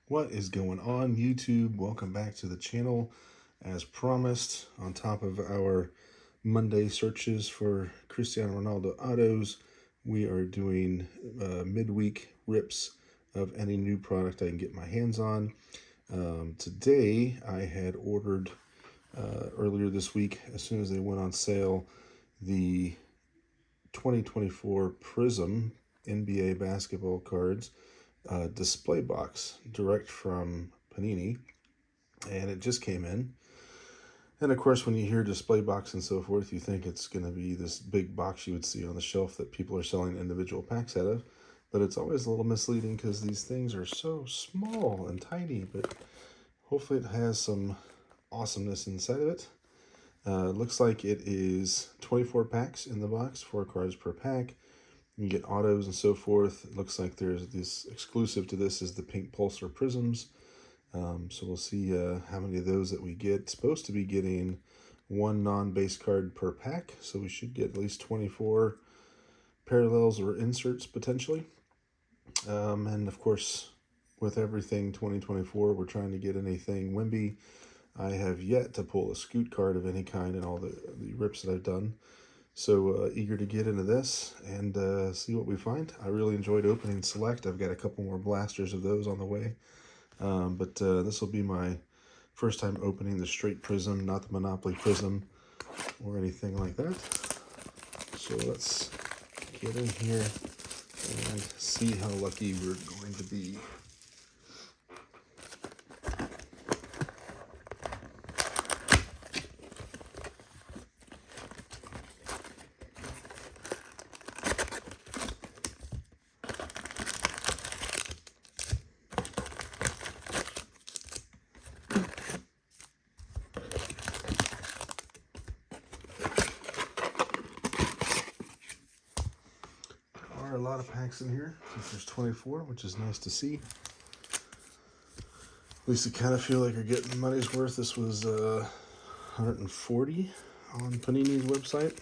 What is going on, YouTube? Welcome back to the channel. As promised, on top of our Monday searches for Cristiano Ronaldo autos, we are doing midweek rips of any new product I can get my hands on. Today, I had ordered earlier this week, as soon as they went on sale, the 2024 Prizm NBA basketball cards display box direct from Panini, and it just came in. And of course, when you hear display box and so forth, you think it's going to be this big box you would see on the shelf that people are selling individual packs out of. But it's always a little misleading because these things are so small and tiny, but hopefully it has some awesomeness inside of it. Looks like it is 24 packs in the box, 4 cards per pack. You get autos and so forth. It looks like there's this exclusive to this is the pink pulsar prisms. So we'll see how many of those that we get. It's supposed to be getting 1 non-base card per pack, so we should get at least 24 parallels or inserts potentially. And of course, with everything 2024, we're trying to get anything Wemby. I have yet to pull a scoot card of any kind in all the rips that I've done. So eager to get into this and see what we find. I really enjoyed opening Select. I've got a couple more blasters of those on the way. But this will be my first time opening the straight Prizm, not the Monopoly Prizm or anything like that. So let's get in here and see how lucky we're going to be. A lot of packs in here. There's 24, which is nice to see. At least I kind of feel like you're getting money's worth. This was 140 on Panini's website.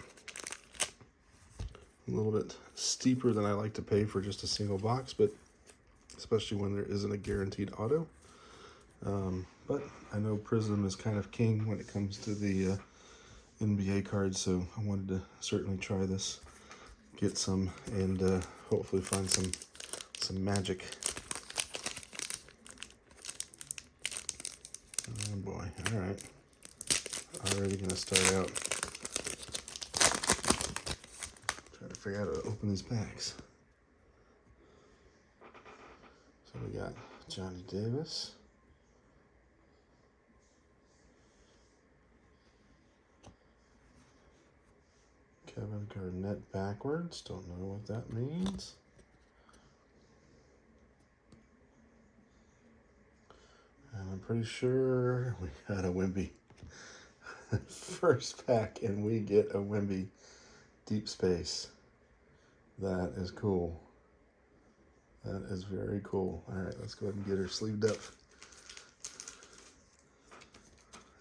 A little bit steeper than I like to pay for just a single box, but especially when there isn't a guaranteed auto. But I know Prizm is kind of king when it comes to the NBA cards, so I wanted to certainly try this. Get some and hopefully find some magic. Oh boy, all right. Already gonna start out trying to figure out how to open these packs. So we got Johnny Davis. Kevin Garnett backwards, don't know what that means. And I'm pretty sure we got a Wemby. First pack, and we get a Wemby deep space. That is cool. That is very cool. All right, let's go ahead and get her sleeved up.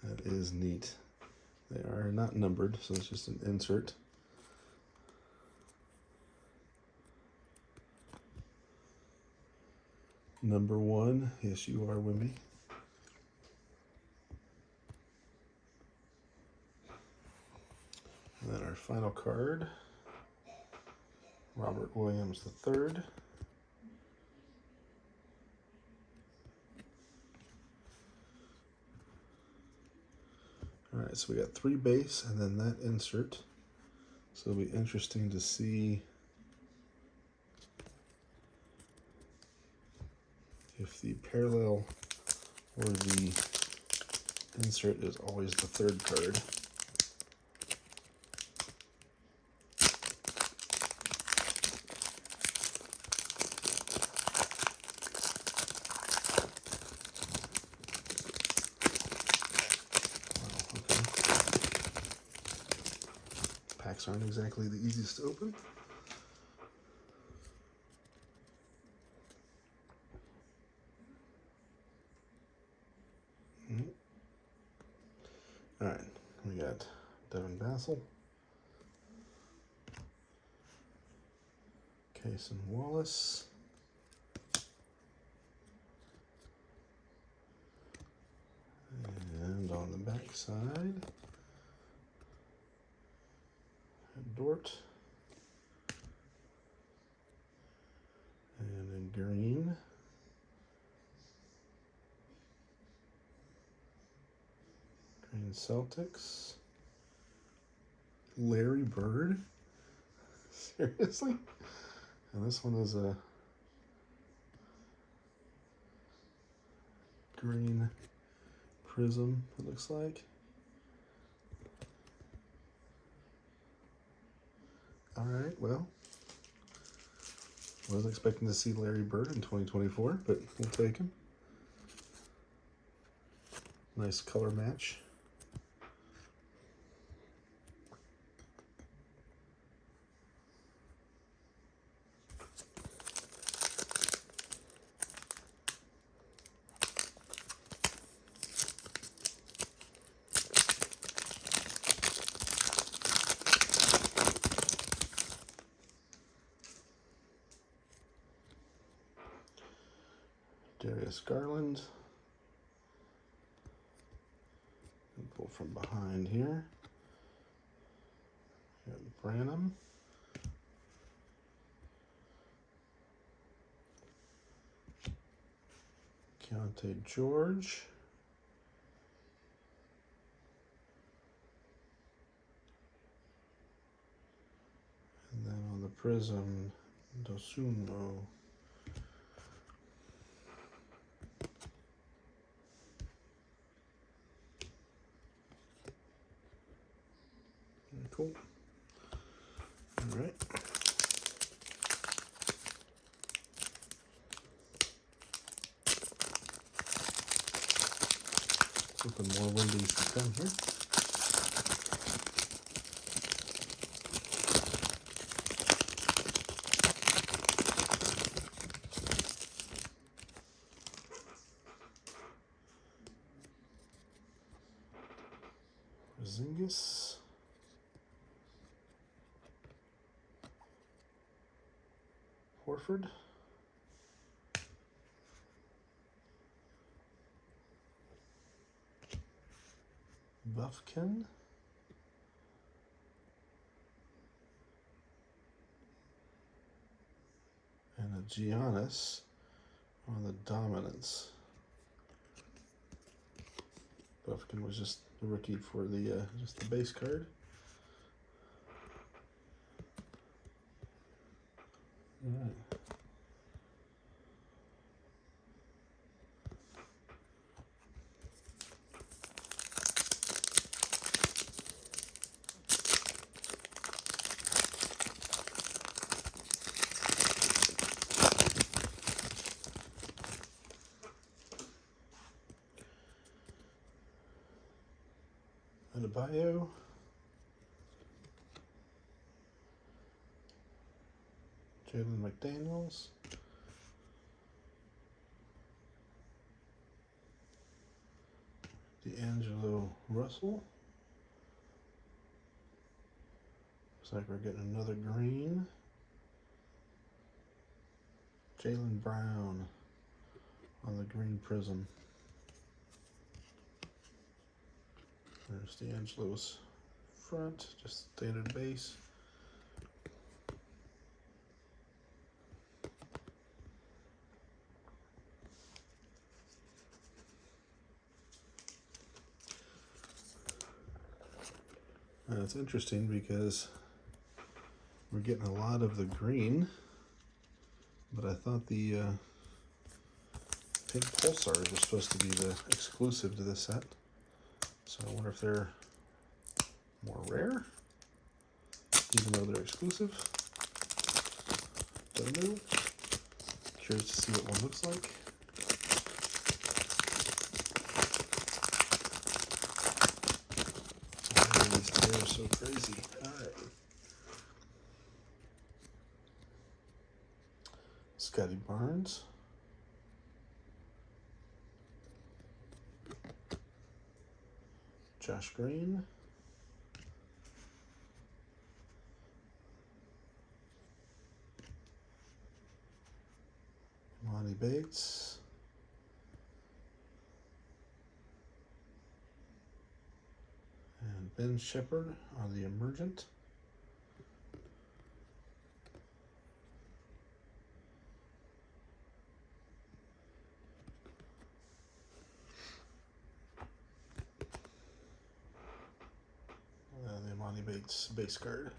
That is neat. They are not numbered, so it's just an insert. Number 1, yes, you are, Wemby. And then our final card, Robert Williams III. All right, so we got 3 base and then that insert. So it'll be interesting to see if the parallel or the insert is always the 3rd card. Packs aren't exactly the easiest to open. All right, we got Devin Vassell, Cason Wallace, side. Dort. And in green. Green Celtics. Larry Bird. Seriously? And this one is a green Prizm, it looks like. All right, well, wasn't expecting to see Larry Bird in 2024, but we'll take him. Nice color match. Darius Garland. And pull from behind here. Got Branham. Keontae George. And then on the Prizm, Dosunmu. Cool. All right. Hoping more Wembys to come here. Porzingis. Horford. Buffkin. And a Giannis on the dominance. Buffkin was just the rookie for the just the base card. All right. Adebayo. Jalen McDaniels. D'Angelo Russell. Looks like we're getting another green. Jaylen Brown on the green Prizm. There's D'Angelo's front, just standard base. It's interesting because we're getting a lot of the green, but I thought the pink pulsars were supposed to be the exclusive to this set. So I wonder if they're more rare, even though they're exclusive. Don't know. Curious to see what one looks like. Oh, these two are so crazy. All right. Scotty Barnes. Josh Green. Monty Bates. Ben Shepherd on the Emergent. The Monty Bates base card.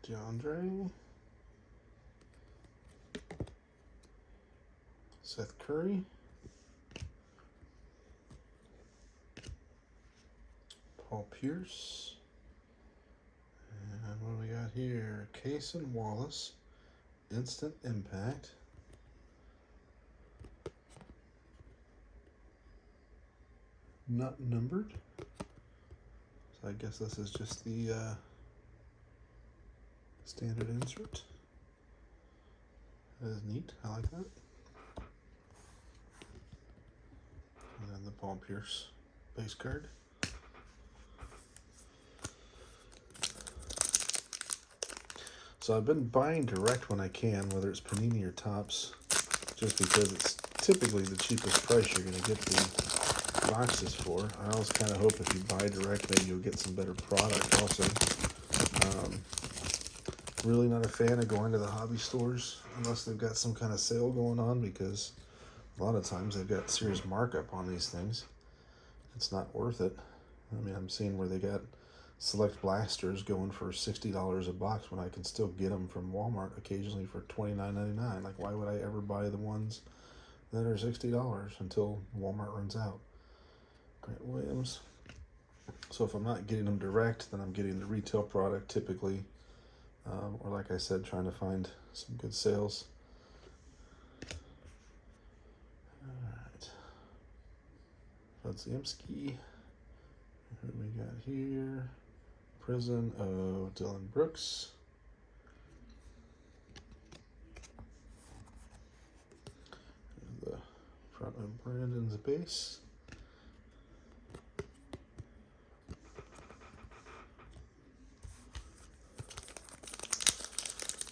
DeAndre, Seth Curry, Paul Pierce, and what do we got here? Cason Wallace, Instant Impact. Not numbered, so I guess this is just the standard insert. That is neat. I like that. And then the Paul Pierce base card. So I've been buying direct when I can, whether it's Panini or Topps, just because it's typically the cheapest price you're going to get the boxes for. I always kind of hope if you buy direct, maybe you'll get some better product also. Really not a fan of going to the hobby stores unless they've got some kind of sale going on, because a lot of times they've got serious markup on these things. It's not worth it. I mean, I'm seeing where they got select blasters going for $60 a box when I can still get them from Walmart occasionally for $29.99. Like, why would I ever buy the ones that are $60 until Walmart runs out? Grant Williams. So if I'm not getting them direct, then I'm getting the retail product typically. Or like I said, trying to find some good sales. Alright. Podziemski. Who do we got here? Prizm of Dylan Brooks. The front of Brandon's base.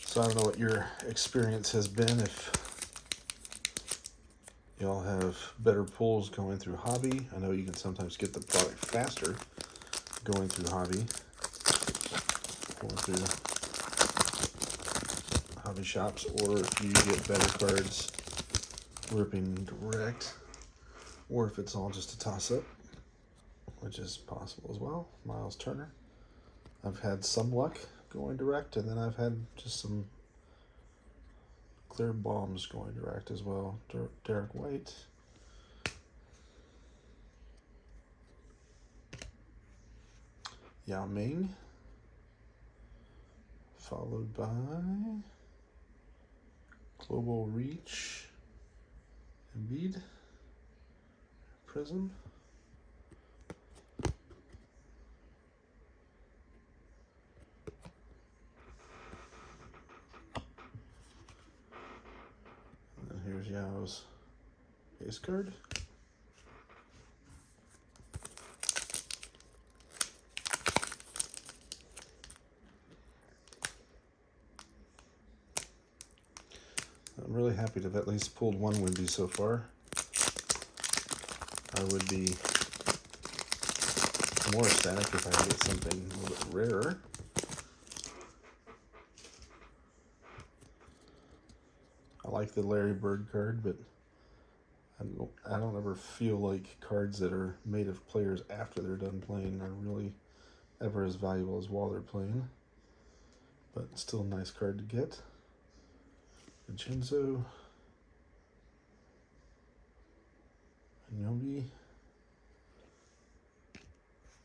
So I don't know what your experience has been, if y'all have better pulls going through hobby. I know you can sometimes get the product faster going through hobby, going through hobby shops, or if you get better cards ripping direct, or if it's all just a toss-up, which is possible as well. Miles Turner. I've had some luck going direct, and then I've had just some clear bombs going direct as well. Derek White. Yao Ming. Followed by Global Reach. Embiid. Prizm. Here's Yao's base card. I'm really happy to have at least pulled one Wemby so far. I would be more ecstatic if I could get something a little bit rarer. I like the Larry Bird card, but I don't ever feel like cards that are made of players after they're done playing are really ever as valuable as while they're playing. But still a nice card to get. Vincenzo. Wemby.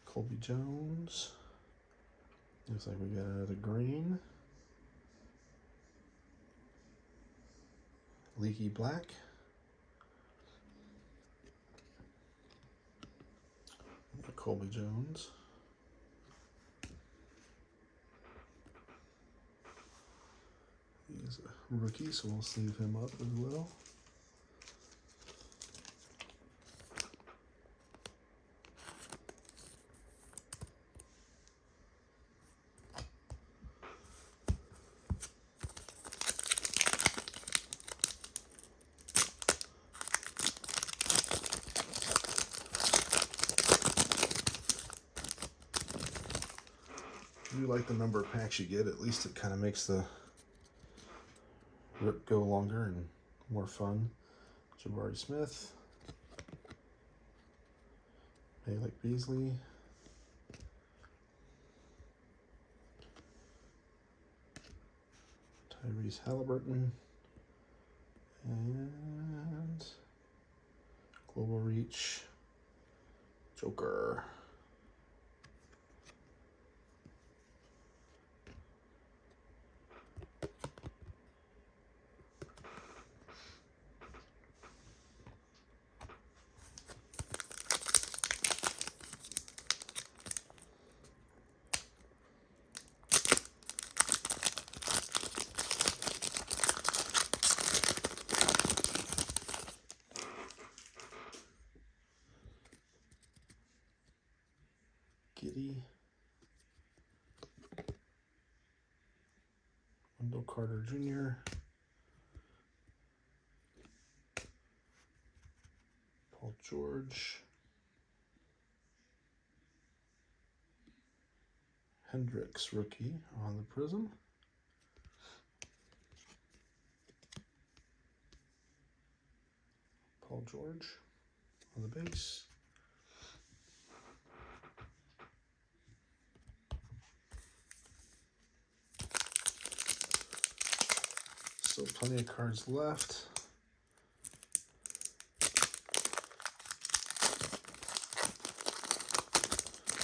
Colby Jones. Looks like we got another green. Leaky Black. Colby Jones. rookie, so we'll sleeve him up as well. I do like the number of packs you get. At least it kind of makes the rip go longer and more fun. Jabari Smith, Malik Beasley, Tyrese Halliburton, and Global Reach, Joker. Giddy, Wendell Carter Jr., Paul George, Hendricks rookie on the Prizm, Paul George on the base, still plenty of cards left.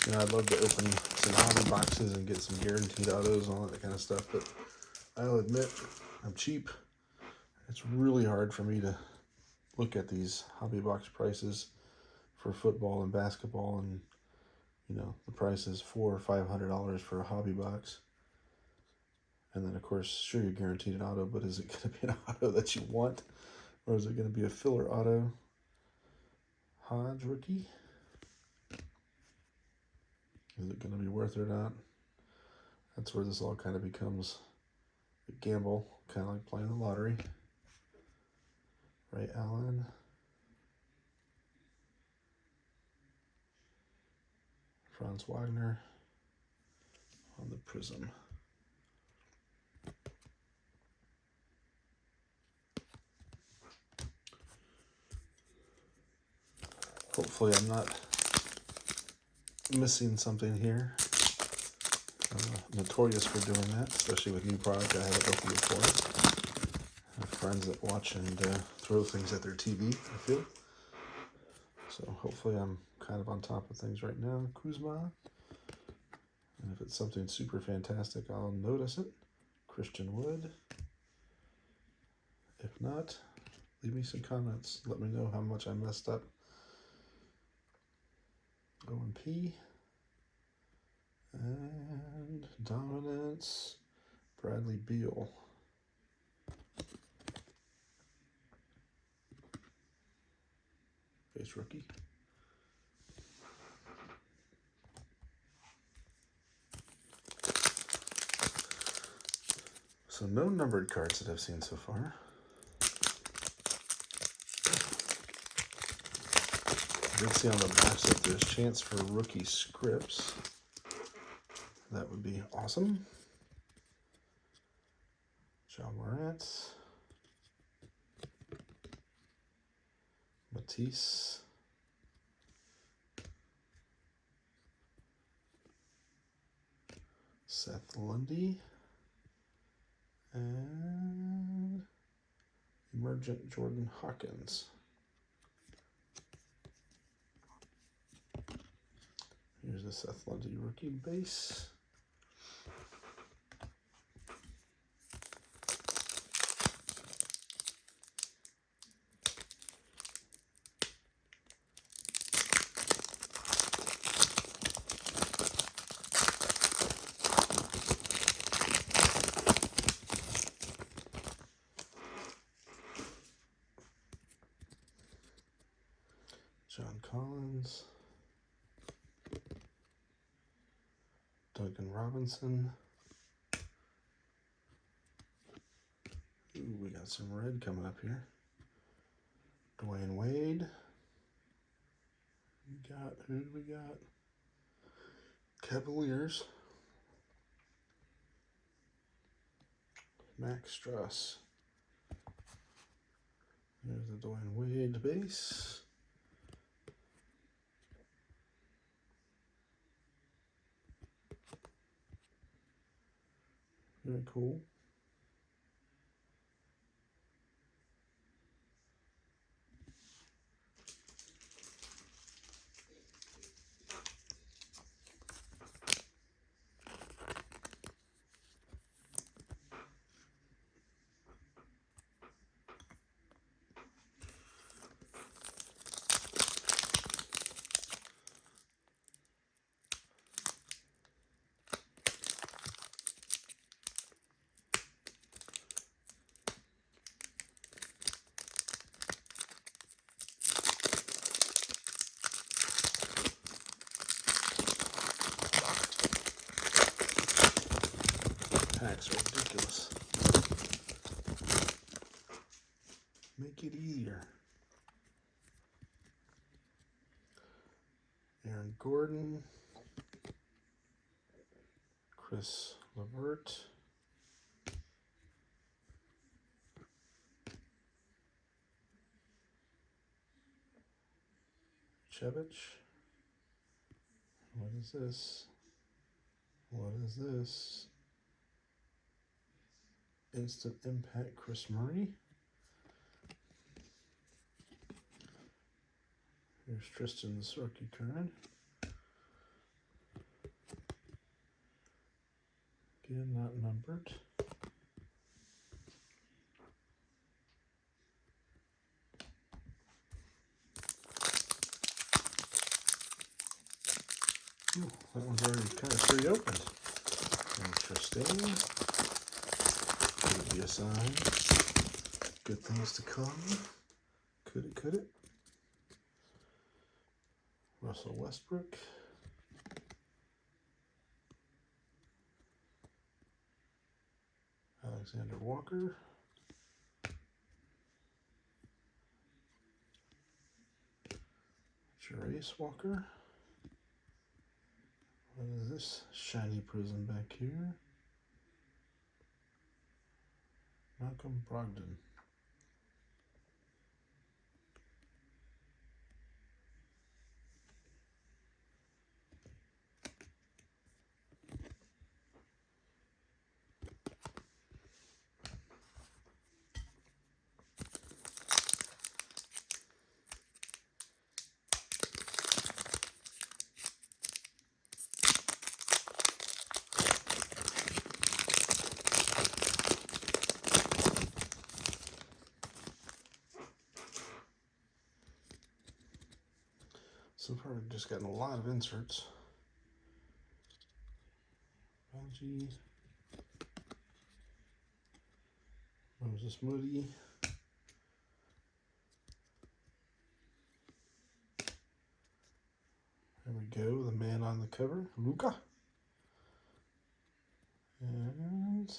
You know, I'd love to open some hobby boxes and get some guaranteed autos and all that kind of stuff, but I'll admit I'm cheap. It's really hard for me to look at these hobby box prices for football and basketball, and you know, the price is $400 or $500 for a hobby box. And then of course, sure, you're guaranteed an auto, but is it going to be an auto that you want, or is it going to be a filler auto? Hodge rookie. Is it going to be worth it or not? That's where this all kind of becomes a gamble, kind of like playing the lottery. Ray Allen. Franz Wagner on the Prizm. Hopefully I'm not missing something here. I'm notorious for doing that, especially with new product I haven't opened before. I have friends that watch and throw things at their TV, I feel. So hopefully I'm kind of on top of things right now. Kuzma. And if it's something super fantastic, I'll notice it. Christian Wood. If not, leave me some comments. Let me know how much I messed up. OMP. And Dominance, Bradley Beal. Base rookie. So no numbered cards that I've seen so far. I did see on the box that there's chance for rookie scripts. That would be awesome. John Morant. Matisse. Seth Lundy. And Emergent Jordan Hawkins. Here's the Seth Lundy rookie base. Bonds. Duncan Robinson. Ooh, we got some red coming up here. Dwayne Wade. Who do we got? Cavaliers. Max Struss. There's the Dwayne Wade base. Very cool. Packs are ridiculous. Make it easier. Aaron Gordon. Chris Levert. Chevich. What is this? What is this? Instant Impact Chris Murray. Here's Tristan the Sorky card. Again, not numbered. Ooh, that one's already kind of pre-opened. Interesting. Could it be a sign? Good things to come. Could it? Russell Westbrook. Alexander Walker. Jarace Walker. What is this shiny Prizm back here? Malcolm Brogdon. So far, we've just gotten a lot of inserts. Raji, Moses Moody, there we go, the man on the cover, Luka, and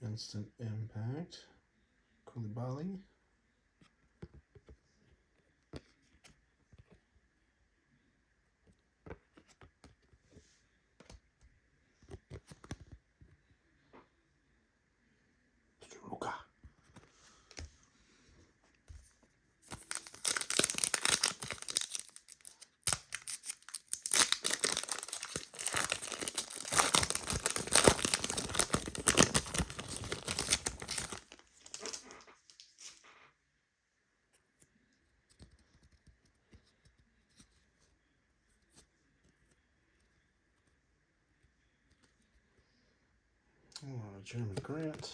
Instant Impact, Koulibaly. Luka. Jeremy Grant,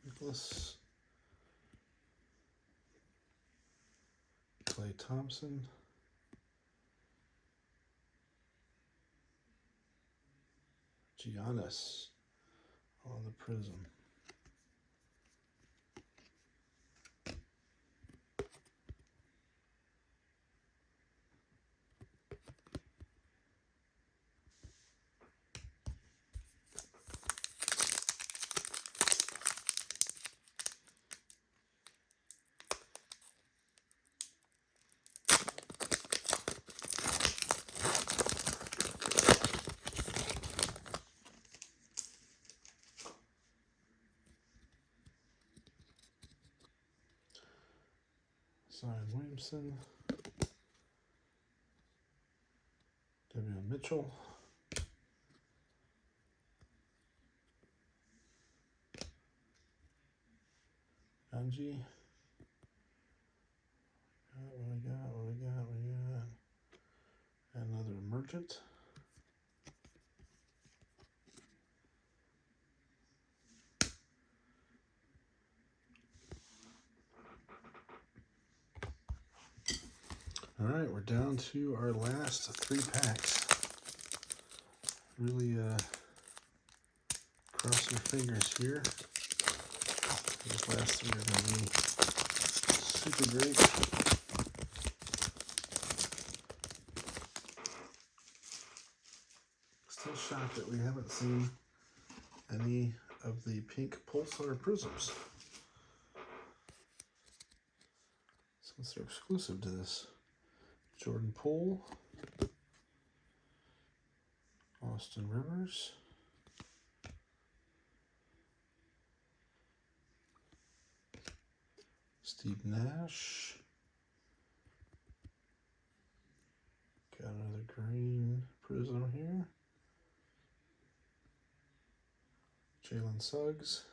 Nicholas, Klay Thompson, Giannis on the Prizm. Zion Williamson, Devion Mitchell, Angie. What we got? Another emergent. All right, we're down to our last 3 packs. Really cross your fingers here. These last 3 are going to be super great. Still shocked that we haven't seen any of the pink Pulsar Prizms, since they're exclusive to this. Jordan Poole, Austin Rivers, Steve Nash, got another green Prizm here, Jalen Suggs,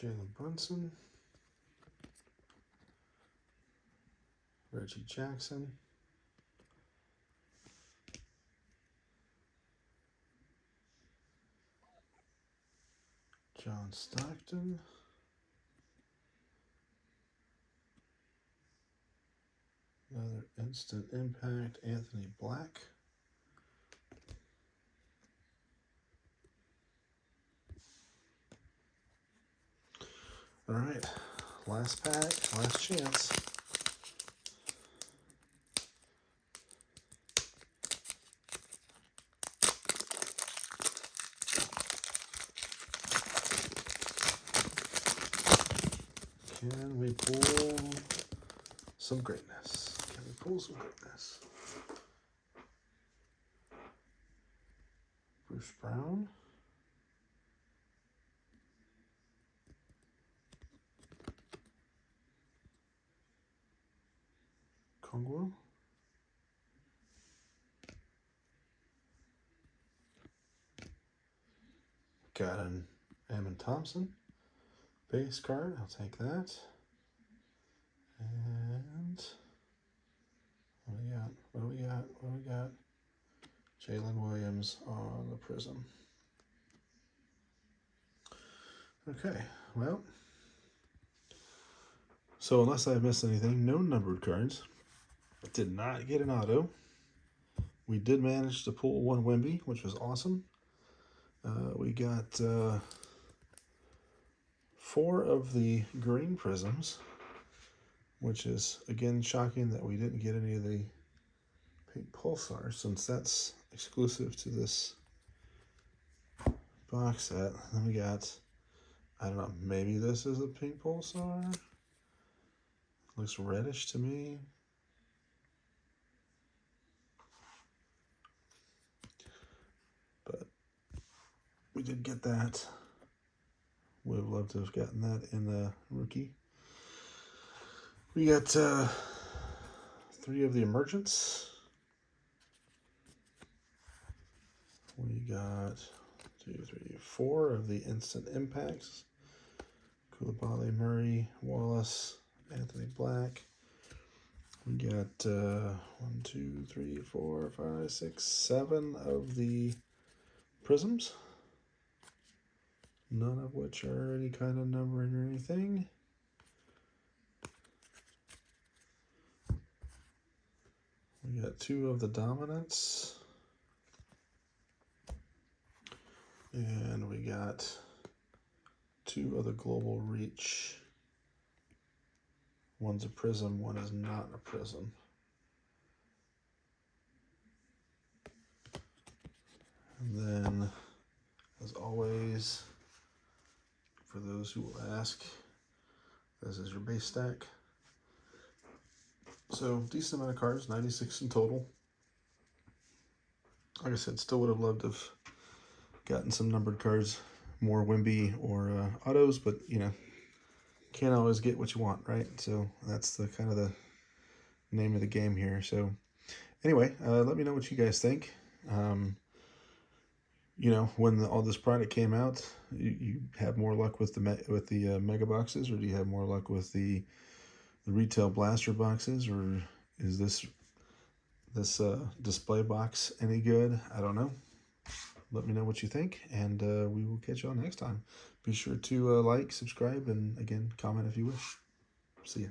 Jalen Brunson, Reggie Jackson, John Stockton, another instant impact, Anthony Black, all right, last pack, last chance. Can we pull some greatness? Can we pull some greatness? Bruce Brown, Kongwu, got an Ammon Thompson base card. I'll take that. And what do we got? Jalen Williams on the Prizm. Okay, well, so unless I missed anything, no numbered cards. Did not get an auto. We did manage to pull 1 Wemby, which was awesome. We got 4 of the green Prizms, which is, again, shocking that we didn't get any of the pink Pulsar, since that's exclusive to this box set. Then we got, I don't know, maybe this is a pink Pulsar. Looks reddish to me. But we did get that. Would have loved to have gotten that in the rookie. We got 3 of the emergents. We got 4 of the instant impacts. Koulibaly, Murray, Wallace, Anthony Black. We got 1, 2, 3, 4, 5, 6, 7 of the Prizms. None of which are any kind of numbering or anything. We got 2 of the dominants. And we got 2 other global reach. One's a Prizm, one is not a Prizm. And then, as always, for those who will ask, this is your base stack. So, decent amount of cards, 96 in total. Like I said, still would have loved to have gotten some numbered cards, more Wemby or autos, but, you know, can't always get what you want, right? So, that's the kind of the name of the game here. So, anyway, let me know what you guys think. You know, when all this product came out, you have more luck with the mega boxes, or do you have more luck with the retail blaster boxes, or is this display box any good? I don't know. Let me know what you think, and we will catch you all next time. Be sure to like, subscribe, and again, comment if you wish. See ya.